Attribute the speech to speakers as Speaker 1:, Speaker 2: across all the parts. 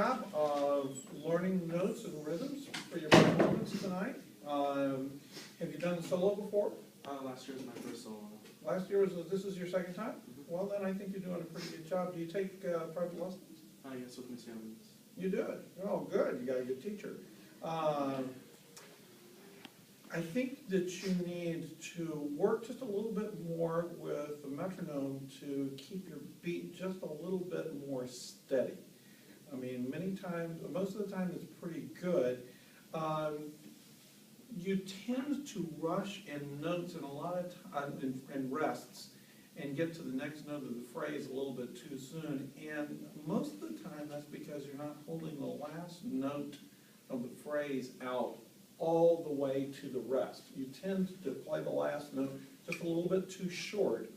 Speaker 1: job of learning notes and rhythms for your performance tonight. Have you done solo before?
Speaker 2: Last year was my first solo.
Speaker 1: Last year this is your second time? Well, then I think you're doing a pretty good job. Do you take private lessons?
Speaker 2: Yes, with Miss Young.
Speaker 1: You do it. Oh, good. You got a good teacher. I think that you need to work just a little bit more with the metronome to keep your beat just a little bit more steady. I mean, many times, most of the time it's pretty good. You tend to rush in notes and a lot of in rests and get to the next note of the phrase a little bit too soon. And most of the time that's because you're not holding the last note of the phrase out all the way to the rest. You tend to play the last note just a little bit too short.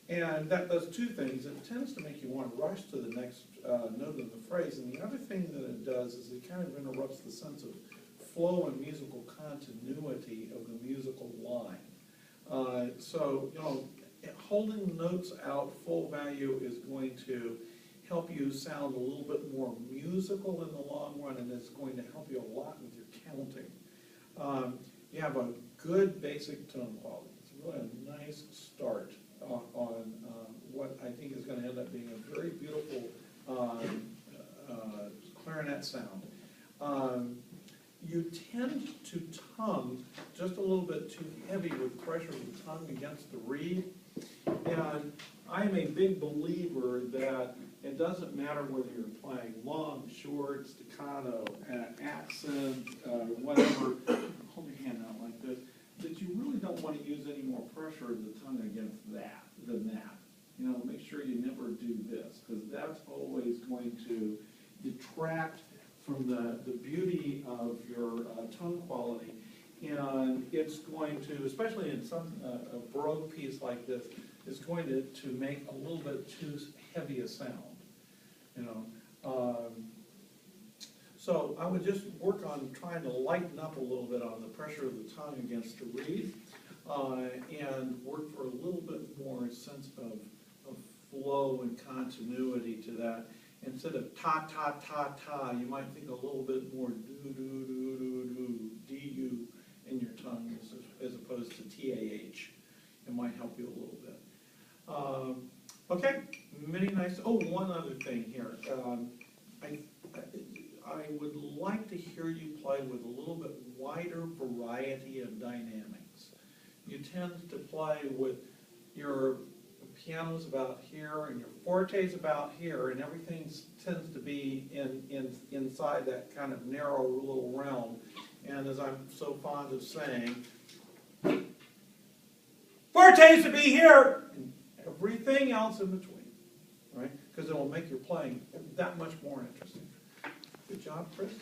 Speaker 1: And that does two things. It tends to make you want to rush to the next note of the phrase. And the other thing that it does is it kind of interrupts the sense of flow and musical continuity of the musical line. So, you know, holding notes out full value is going to help you sound a little bit more musical in the long run, and it's going to help you a lot with your counting. You have a good basic tone quality. It's really a nice start on what I think is going to end up being a very beautiful clarinet sound. You tend to tongue just a little bit too heavy with pressure of the tongue against the reed. And I'm a big believer that it doesn't matter whether you're playing long, short, staccato, accent, whatever. Hold your hand out like this. That you really don't want to use any more pressure of the tongue against that than that. You know, make sure you never do this, because that's always going to detract from the beauty of your tone quality. And it's going to, especially in a Baroque piece like this, is going to make a little bit too heavy a sound. You know, so I would just work on trying to lighten up a little bit on the pressure of the tongue against the reed, and work for a little bit more sense of flow and continuity to that. Instead of ta ta ta ta, you might think a little bit more do do do do do du in your tongue as opposed to TAH. It might help you a little bit. Okay, many nice. Oh, one other thing here. I would like to hear you play with a little bit wider variety of dynamics. You tend to play with your piano's about here and your forte's about here, and everything tends to be inside that kind of narrow little realm. And as I'm so fond of saying, forte's to be here, and everything else in between, right? Because it will make your playing that much more interesting. Good job, Kris.